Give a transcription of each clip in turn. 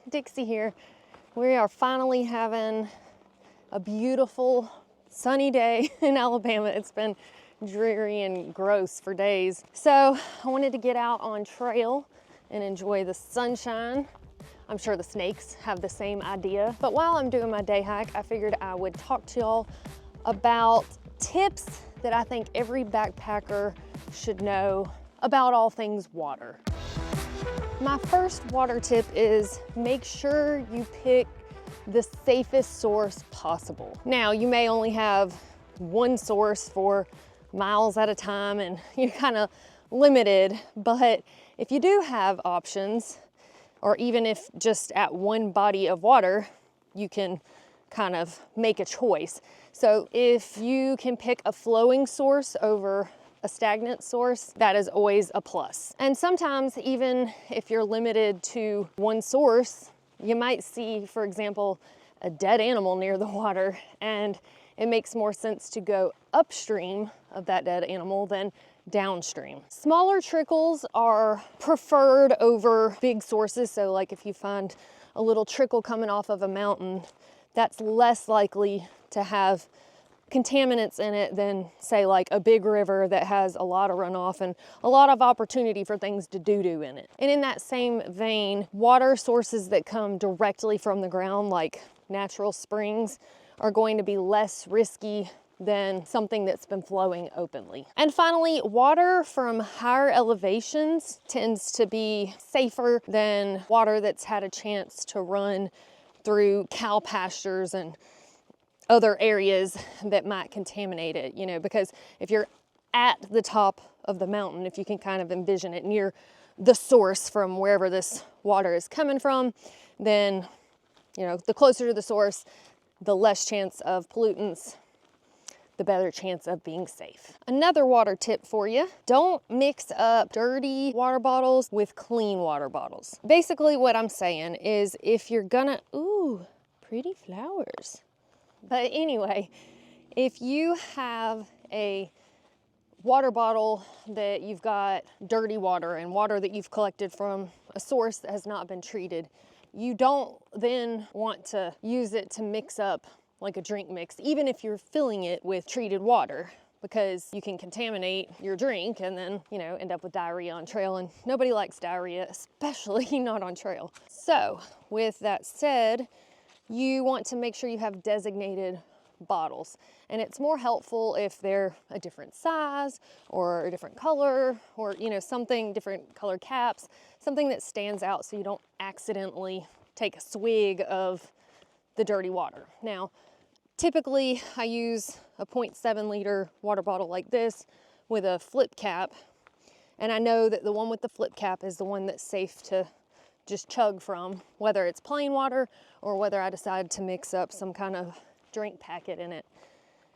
Dixie here. We are finally having a beautiful sunny day in Alabama. It's been dreary and gross for days. So I wanted to get out on trail and enjoy the sunshine. I'm sure the snakes have the same idea. But while I'm doing my day hike, I figured I would talk to y'all about tips that I think every backpacker should know about all things water. My first water tip is make sure you pick the safest source possible. Now, you may only have one source for miles at a time and you're kind of limited, but if you do have options, or even if just at one body of water, you can kind of make a choice. So if you can pick a flowing source over a stagnant source, that is always a plus. And sometimes even if you're limited to one source, you might see, for example, a dead animal near the water, and it makes more sense to go upstream of that dead animal than downstream. Smaller trickles are preferred over big sources. So like if you find a little trickle coming off of a mountain, that's less likely to have contaminants in it than say like a big river that has a lot of runoff and a lot of opportunity for things to doo-doo in it. And in that same vein, water sources that come directly from the ground, like natural springs, are going to be less risky than something that's been flowing openly. And finally, water from higher elevations tends to be safer than water that's had a chance to run through cow pastures and other areas that might contaminate it, you know, because if you're at the top of the mountain, if you can kind of envision it near the source from wherever this water is coming from, then, you know, the closer to the source, the less chance of pollutants, the better chance of being safe. Another water tip for you, don't mix up dirty water bottles with clean water bottles. Basically what I'm saying is if you're gonna, ooh, pretty flowers. But anyway, if you have a water bottle that you've got dirty water and water that you've collected from a source that has not been treated, you don't then want to use it to mix up like a drink mix, even if you're filling it with treated water, because you can contaminate your drink and then, you know, end up with diarrhea on trail, and nobody likes diarrhea, especially not on trail. So with that said, you want to make sure you have designated bottles, and it's more helpful if they're a different size or a different color, or, you know, something different color caps, something that stands out so you don't accidentally take a swig of the dirty water. Now, typically I use a 0.7 liter water bottle like this with a flip cap, and I know that the one with the flip cap is the one that's safe to just chug from, whether it's plain water or whether I decide to mix up some kind of drink packet in it.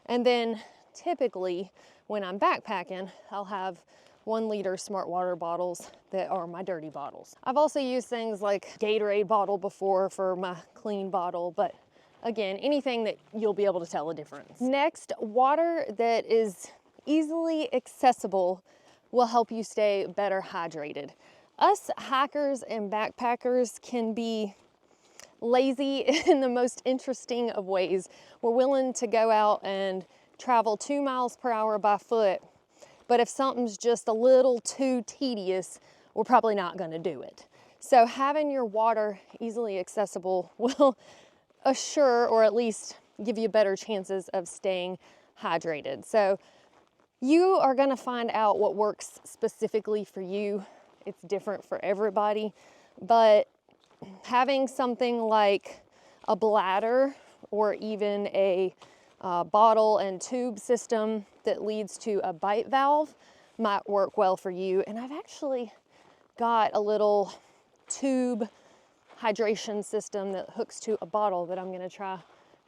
And then typically when I'm backpacking, I'll have 1 liter smart water bottles that are my dirty bottles. I've also used things like Gatorade bottle before for my clean bottle, but again, anything that you'll be able to tell a difference. Next, water that is easily accessible will help you stay better hydrated. Us hikers and backpackers can be lazy in the most interesting of ways. We're willing to go out and travel 2 miles per hour by foot, but if something's just a little too tedious, we're probably not going to do it. So having your water easily accessible will assure, or at least give you better chances of staying hydrated. So you are going to find out what works specifically for you. It's different for everybody, but having something like a bladder or even a bottle and tube system that leads to a bite valve might work well for you. And I've actually got a little tube hydration system that hooks to a bottle that I'm going to try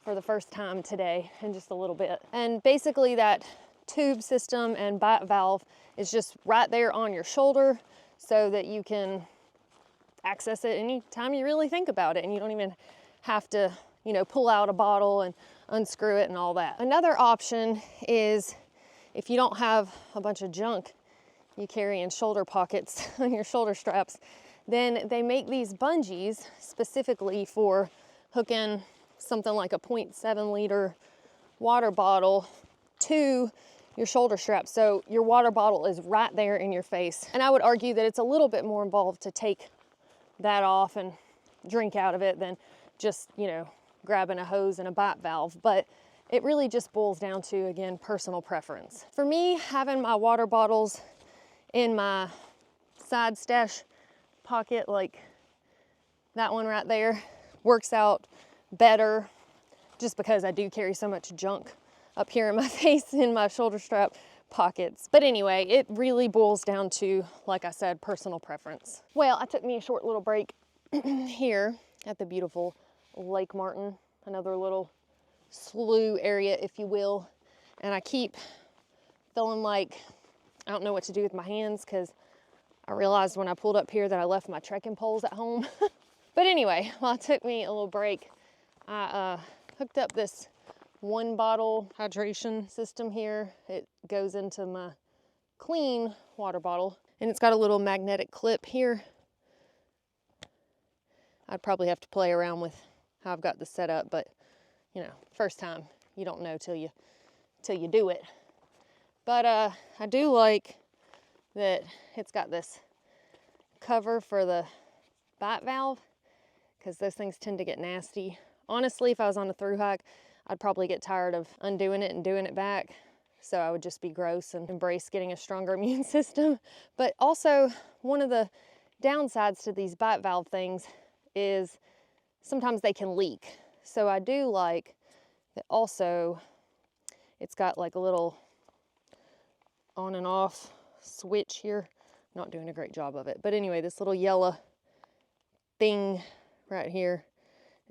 for the first time today in just a little bit. And basically that tube system and bite valve is just right there on your shoulder, so that you can access it anytime you really think about it, and you don't even have to, you know, pull out a bottle and unscrew it and all that. Another option is if you don't have a bunch of junk you carry in shoulder pockets on your shoulder straps, then they make these bungees specifically for hooking something like a 0.7 liter water bottle to your shoulder strap. So your water bottle is right there in your face. And I would argue that it's a little bit more involved to take that off and drink out of it than just, you know, grabbing a hose and a bite valve. But it really just boils down to, again, personal preference. For me, having my water bottles in my side stash pocket, like that one right there, works out better just because I do carry so much junk up here in my face in my shoulder strap pockets. But anyway, it really boils down to, like I said, personal preference. Well, I took me a short little break here at the beautiful Lake Martin, another little slough area, if you will. And I keep feeling like I don't know what to do with my hands because I realized when I pulled up here that I left my trekking poles at home. But anyway, while it took me a little break, I hooked up this 1 bottle hydration system here. It goes into my clean water bottle and it's got a little magnetic clip here. I'd probably have to play around with how I've got this set up, but you know, first time, you don't know till you do it. But I do like that it's got this cover for the bite valve because those things tend to get nasty. Honestly, if I was on a thru hike, I'd probably get tired of undoing it and doing it back. So I would just be gross and embrace getting a stronger immune system. But also, one of the downsides to these bite valve things is sometimes they can leak. So I do like that also it's got like a little on and off switch here. Not doing a great job of it. But anyway, this little yellow thing right here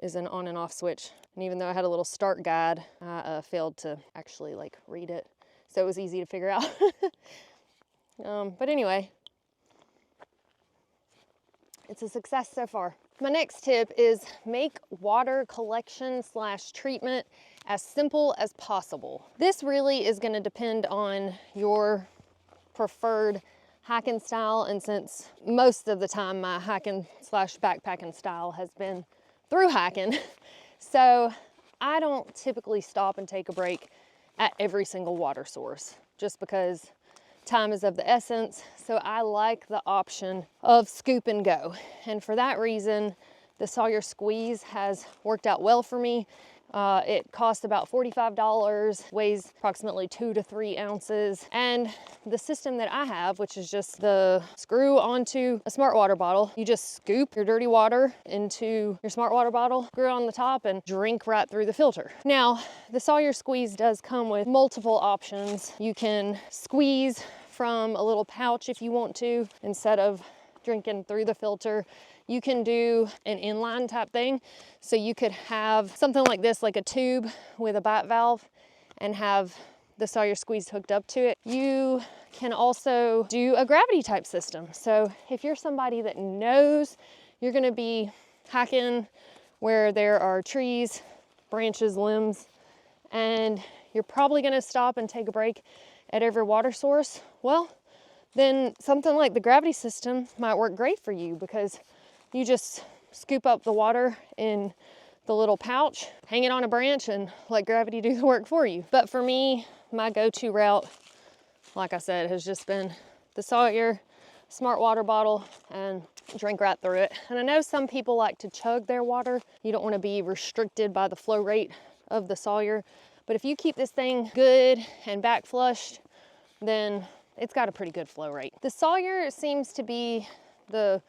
is an on and off switch. And even though I had a little start guide, I failed to actually like read it. So it was easy to figure out. But anyway, it's a success so far. My next tip is make water collection / treatment as simple as possible. This really is gonna depend on your preferred hiking style, and since most of the time my hiking / backpacking style has been through hiking, so I don't typically stop and take a break at every single water source just because time is of the essence. So I like the option of scoop and go. And for that reason, the Sawyer squeeze has worked out well for me. It costs about $45, weighs approximately 2 to 3 ounces. And the system that I have, which is just the screw onto a smart water bottle, you just scoop your dirty water into your smart water bottle, screw it on the top, and drink right through the filter. Now, the Sawyer squeeze does come with multiple options. You can squeeze from a little pouch if you want to, instead of drinking through the filter. You can do an inline type thing. So you could have something like this, like a tube with a bite valve, and have the Sawyer squeeze hooked up to it. You can also do a gravity type system. So if you're somebody that knows you're gonna be hiking where there are trees, branches, limbs, and you're probably gonna stop and take a break at every water source, well, then something like the gravity system might work great for you, because you just scoop up the water in the little pouch, hang it on a branch, and let gravity do the work for you. But for me, my go-to route, like I said, has just been the Sawyer smart water bottle and drink right through it. And I know some people like to chug their water. You don't want to be restricted by the flow rate of the Sawyer. But if you keep this thing good and back flushed, then it's got a pretty good flow rate. The Sawyer seems to be the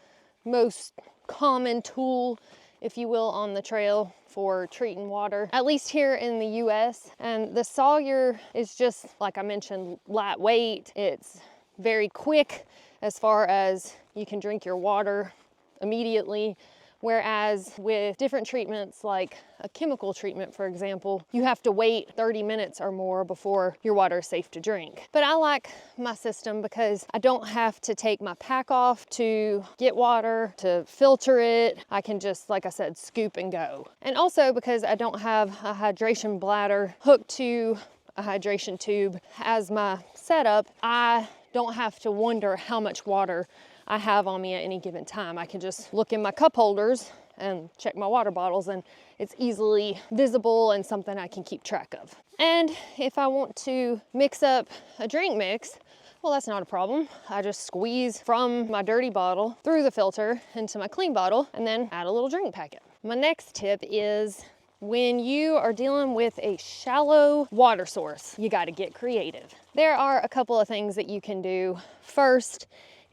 most common tool, if you will, on the trail for treating water, at least here in the US. And the Sawyer is just, like I mentioned, lightweight. It's very quick as far as you can drink your water immediately. Whereas with different treatments, like a chemical treatment, for example, you have to wait 30 minutes or more before your water is safe to drink. But I like my system because I don't have to take my pack off to get water, to filter it. I can just, like I said, scoop and go. And also because I don't have a hydration bladder hooked to a hydration tube as my setup, I don't have to wonder how much water I have on me at any given time. I can just look in my cup holders and check my water bottles, and it's easily visible and something I can keep track of. And if I want to mix up a drink mix, well, that's not a problem. I just squeeze from my dirty bottle through the filter into my clean bottle and then add a little drink packet. My next tip is when you are dealing with a shallow water source, you got to get creative. There are a couple of things that you can do. First,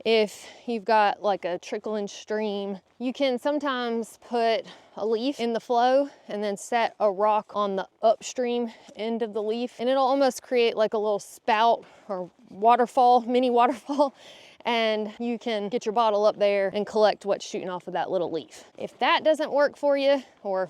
if you've got like a trickling stream, you can sometimes put a leaf in the flow and then set a rock on the upstream end of the leaf, and it'll almost create like a little spout or waterfall, mini waterfall, and you can get your bottle up there and collect what's shooting off of that little leaf. If that doesn't work for you, or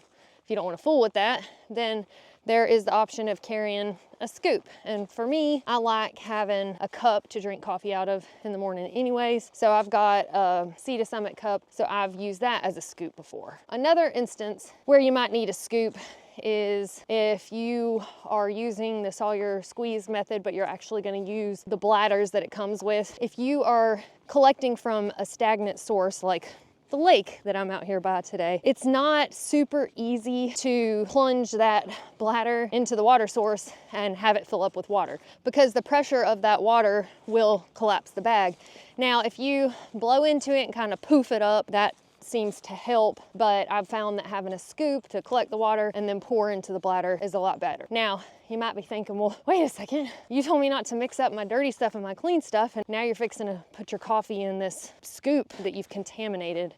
if you don't want to fool with that, then there is the option of carrying a scoop. And for me, I like having a cup to drink coffee out of in the morning anyways. So I've got a Sea to Summit cup, so I've used that as a scoop before. Another instance where you might need a scoop is if you are using the Sawyer squeeze method, but you're actually going to use the bladders that it comes with. If you are collecting from a stagnant source like the lake that I'm out here by today, it's not super easy to plunge that bladder into the water source and have it fill up with water, because the pressure of that water will collapse the bag. Now, if you blow into it and kind of poof it up, that seems to help, but I've found that having a scoop to collect the water and then pour into the bladder is a lot better. Now, you might be thinking, well, wait a second, you told me not to mix up my dirty stuff and my clean stuff, and now you're fixing to put your coffee in this scoop that you've contaminated.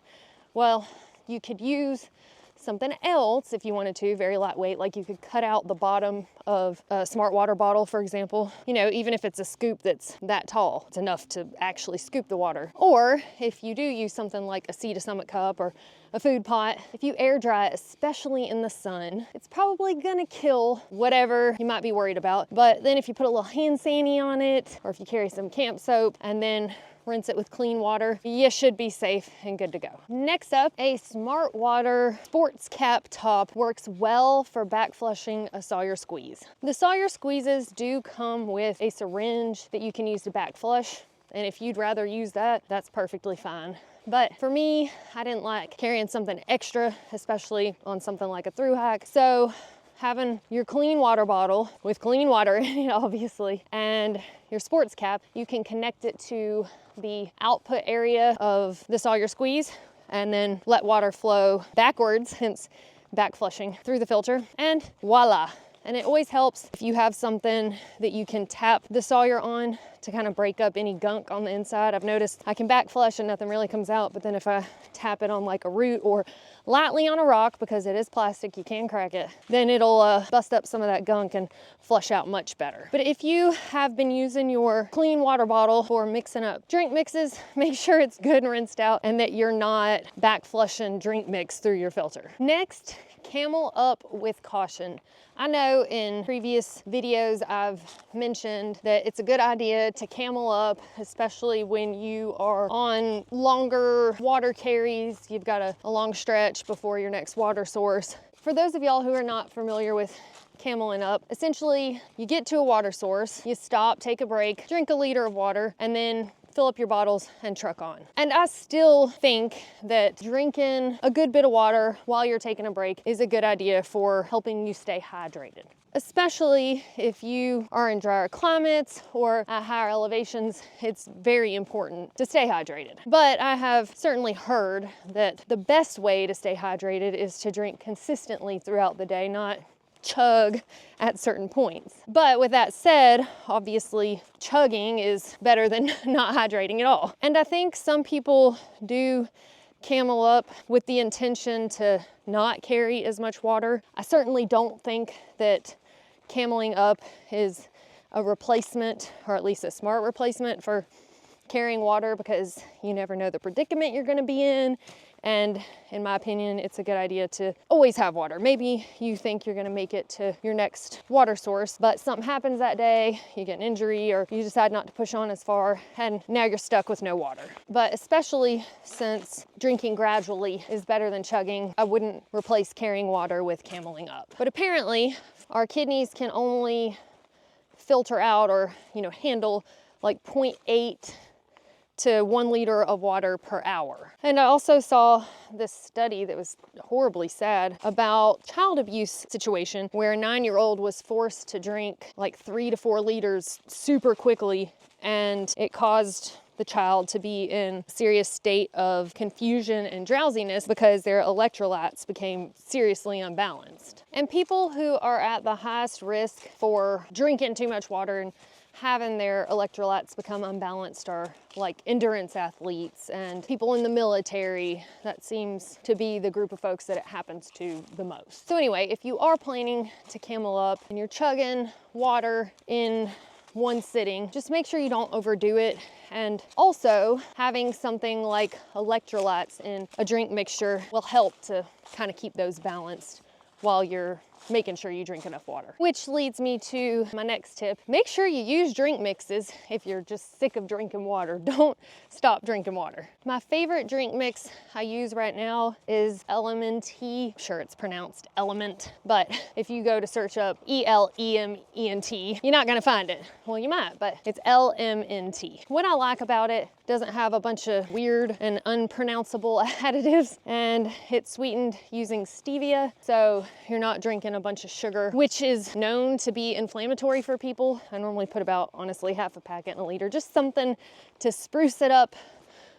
Well, you could use something else if you wanted to, very lightweight, like you could cut out the bottom of a smart water bottle, for example. You know, even if it's a scoop that's that tall, it's enough to actually scoop the water. Or if you do use something like a Sea to Summit cup or a food pot, if you air dry it, especially in the sun, it's probably gonna kill whatever you might be worried about. But then if you put a little hand sani on it, or if you carry some camp soap and then rinse it with clean water, you should be safe and good to go. Next up, a Smart Water sports cap top works well for back flushing a Sawyer squeeze. The Sawyer squeezes do come with a syringe that you can use to back flush, and if you'd rather use that, that's perfectly fine. But for me, I didn't like carrying something extra, especially on something like a thru-hike. So having your clean water bottle with clean water in it, obviously, and your sports cap, you can connect it to the output area of the Sawyer squeeze and then let water flow backwards, hence back flushing through the filter, and voila. And it always helps if you have something that you can tap the Sawyer on to kind of break up any gunk on the inside. I've noticed I can back flush and nothing really comes out, but then if I tap it on like a root or lightly on a rock, because it is plastic, you can crack it, then it'll bust up some of that gunk and flush out much better. But if you have been using your clean water bottle for mixing up drink mixes, make sure it's good and rinsed out and that you're not back flushing drink mix through your filter. Next, Camel up with caution. I know in previous videos I've mentioned that it's a good idea to camel up, especially when you are on longer water carries. You've got a long stretch before your next water source. For those of y'all who are not familiar with cameling up, essentially you get to a water source, you stop, take a break, drink a liter of water, and then fill up your bottles and truck on. And I still think that drinking a good bit of water while you're taking a break is a good idea for helping you stay hydrated. Especially if you are in drier climates or at higher elevations, it's very important to stay hydrated. But I have certainly heard that the best way to stay hydrated is to drink consistently throughout the day, not chug at certain points. But with that said, obviously chugging is better than not hydrating at all. And I think some people do camel up with the intention to not carry as much water. I certainly don't think that cameling up is a replacement, or at least a smart replacement for carrying water, because you never know the predicament you're going to be in. And in my opinion, it's a good idea to always have water. Maybe you think you're gonna make it to your next water source, but something happens that day, you get an injury, or you decide not to push on as far, and now you're stuck with no water. But especially since drinking gradually is better than chugging, I wouldn't replace carrying water with cameling up. But apparently, our kidneys can only filter out or handle like 0.8 to 1 liter of water per hour. And I also saw this study that was horribly sad about child abuse situation where a 9-year-old was forced to drink like 3 to 4 liters super quickly, and it caused the child to be in a serious state of confusion and drowsiness because their electrolytes became seriously unbalanced. And people who are at the highest risk for drinking too much water and having their electrolytes become unbalanced are like endurance athletes and people in the military. That seems to be the group of folks that it happens to the most. So anyway, if you are planning to camel up and you're chugging water in one sitting, just make sure you don't overdo it. And also having something like electrolytes in a drink mixture will help to kind of keep those balanced while you're making sure you drink enough water. Which leads me to my next tip. Make sure you use drink mixes if you're just sick of drinking water. Don't stop drinking water. My favorite drink mix I use right now is LMNT. I'm sure it's pronounced element, but if you go to search up ELEMENT, you're not gonna find it. Well, you might, but it's LMNT. What I like about it, doesn't have a bunch of weird and unpronounceable additives, and it's sweetened using stevia, so you're not drinking a bunch of sugar, which is known to be inflammatory for people. I normally put about, honestly, half a packet in a liter, just something to spruce it up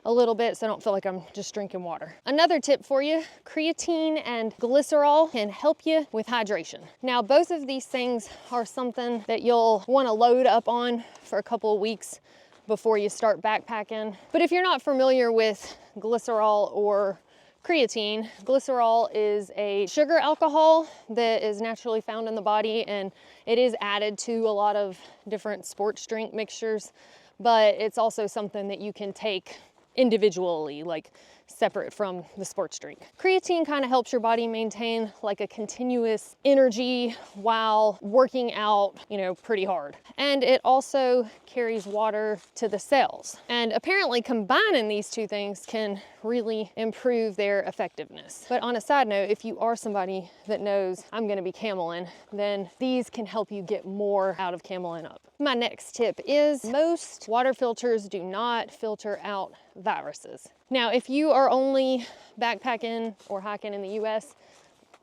a little bit so I don't feel like I'm just drinking water. Another tip for you, creatine and glycerol can help you with hydration. Now, both of these things are something that you'll want to load up on for a couple of weeks before you start backpacking. But if you're not familiar with glycerol or creatine, glycerol is a sugar alcohol that is naturally found in the body, and it is added to a lot of different sports drink mixtures, but it's also something that you can take individually, like separate from the sports drink. Creatine kind of helps your body maintain like a continuous energy while working out, you know, pretty hard. And it also carries water to the cells. And apparently combining these two things can really improve their effectiveness. But on a side note, if you are somebody that knows I'm gonna be cameling, then these can help you get more out of cameling up. My next tip is most water filters do not filter out viruses. Now, if you are only backpacking or hiking in the US,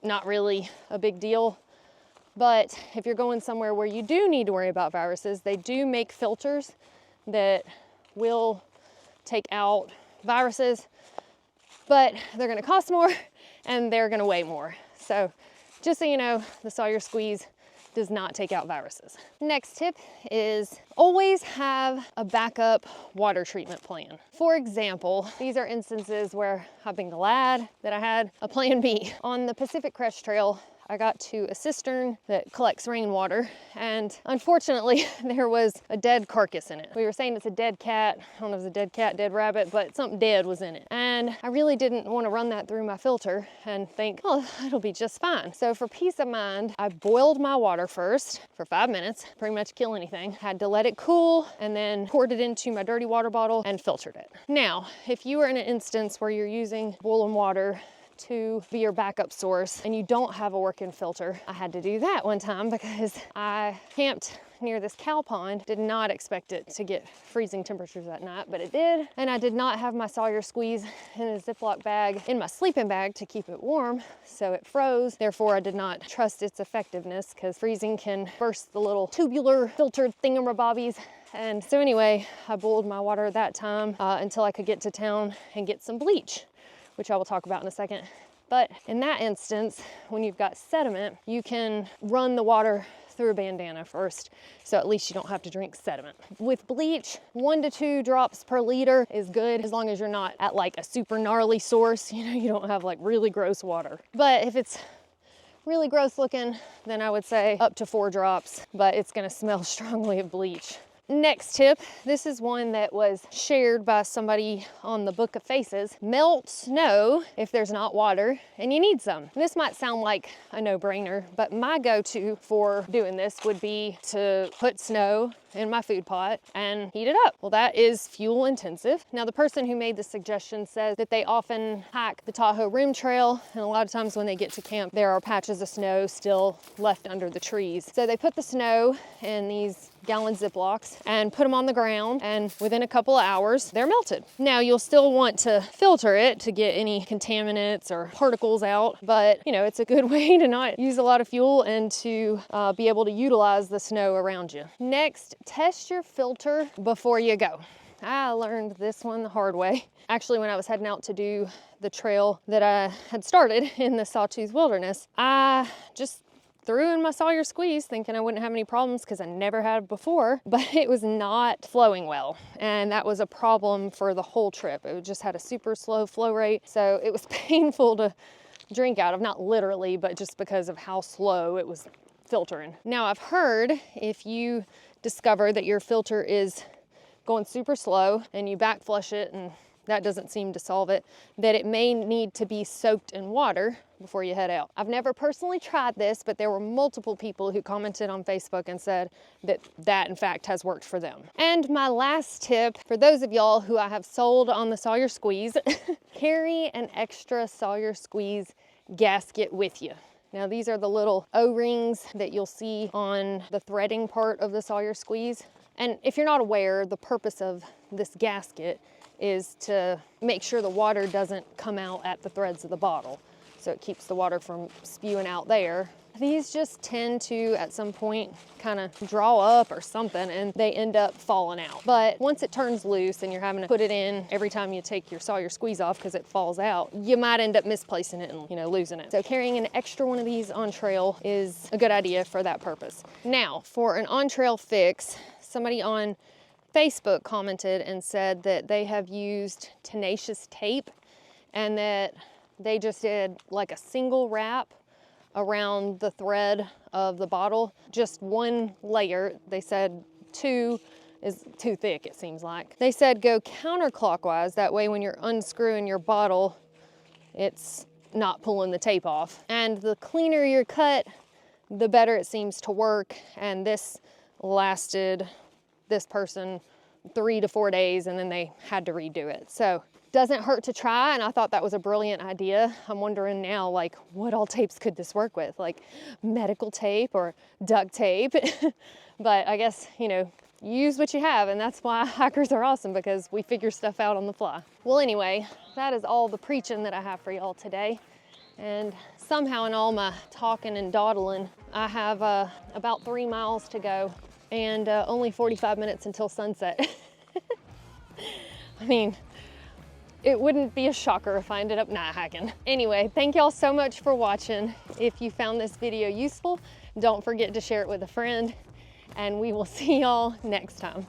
not really a big deal. But if you're going somewhere where you do need to worry about viruses, they do make filters that will take out viruses, but they're gonna cost more and they're gonna weigh more. So just so you know, the Sawyer Squeeze does not take out viruses. Next tip is always have a backup water treatment plan. For example, these are instances where I've been glad that I had a plan B. On the Pacific Crest Trail, I got to a cistern that collects rainwater, and unfortunately there was a dead carcass in it. We were saying it's a dead cat. I don't know if it's a dead cat, dead rabbit, but something dead was in it. And I really didn't want to run that through my filter and think, oh, it'll be just fine. So for peace of mind, I boiled my water first for 5 minutes, pretty much kill anything. Had to let it cool and then poured it into my dirty water bottle and filtered it. Now, if you are in an instance where you're using boiling water to be your backup source and you don't have a working filter, I had to do that one time because I camped near this cow pond. Did not expect it to get freezing temperatures that night, but it did. And I did not have my Sawyer Squeeze in a Ziploc bag in my sleeping bag to keep it warm, so it froze. Therefore, I did not trust its effectiveness because freezing can burst the little tubular filtered thingamabobbies. And so anyway, I boiled my water at that time until I could get to town and get some bleach, which I will talk about in a second. But in that instance, when you've got sediment, you can run the water through a bandana first, so at least you don't have to drink sediment. With bleach, 1 to 2 drops per liter is good, as long as you're not at like a super gnarly source, you know, you don't have like really gross water. But if it's really gross looking, then I would say up to 4 drops, but it's gonna smell strongly of bleach. Next tip, this is one that was shared by somebody on the Book of Faces. Melt snow if there's not water and you need some. This might sound like a no-brainer, but my go-to for doing this would be to put snow in my food pot and heat it up. Well, that is fuel intensive. Now, the person who made the suggestion says that they often hike the Tahoe Rim Trail, and a lot of times when they get to camp, there are patches of snow still left under the trees. So they put the snow in these gallon Ziplocs and put them on the ground, and within a couple of hours, they're melted. Now, you'll still want to filter it to get any contaminants or particles out, but you know, it's a good way to not use a lot of fuel and to be able to utilize the snow around you. Next, test your filter before you go. I learned this one the hard way. Actually, when I was heading out to do the trail that I had started in the Sawtooth Wilderness, I just threw in my Sawyer squeeze thinking I wouldn't have any problems because I never had before, but it was not flowing well. And that was a problem for the whole trip. It just had a super slow flow rate. So it was painful to drink out of, not literally, but just because of how slow it was filtering. Now, I've heard if you discover that your filter is going super slow and you backflush it and that doesn't seem to solve it, that it may need to be soaked in water before you head out. I've never personally tried this, but there were multiple people who commented on Facebook and said that that in fact has worked for them. And my last tip for those of y'all who I have sold on the Sawyer squeeze, carry an extra Sawyer squeeze gasket with you. Now, these are the little O-rings that you'll see on the threading part of the Sawyer squeeze. And if you're not aware, the purpose of this gasket is to make sure the water doesn't come out at the threads of the bottle. So it keeps the water from spewing out there. These just tend to, at some point, kind of draw up or something, and they end up falling out. But once it turns loose and you're having to put it in every time you take your Sawyer squeeze off because it falls out, you might end up misplacing it and, you know, losing it. So carrying an extra one of these on trail is a good idea for that purpose. Now, for an on-trail fix, somebody on Facebook commented and said that they have used tenacious tape and that they just did like a single wrap around the thread of the bottle, just one layer. They said 2 is too thick, it seems like. They said go counterclockwise, that way when you're unscrewing your bottle, it's not pulling the tape off. And the cleaner your cut, the better it seems to work. And this lasted this person 3 to 4 days, and then they had to redo it. So doesn't hurt to try, and I thought that was a brilliant idea. I'm wondering now, like, what all tapes could this work with? Like medical tape or duct tape? But I guess, you know, use what you have, and that's why hikers are awesome, because we figure stuff out on the fly. Well, anyway, that is all the preaching that I have for y'all today. And somehow in all my talking and dawdling, I have about 3 miles to go and only 45 minutes until sunset. I mean, it wouldn't be a shocker if I ended up night hiking. Anyway, thank y'all so much for watching. If you found this video useful, don't forget to share it with a friend, and we will see y'all next time.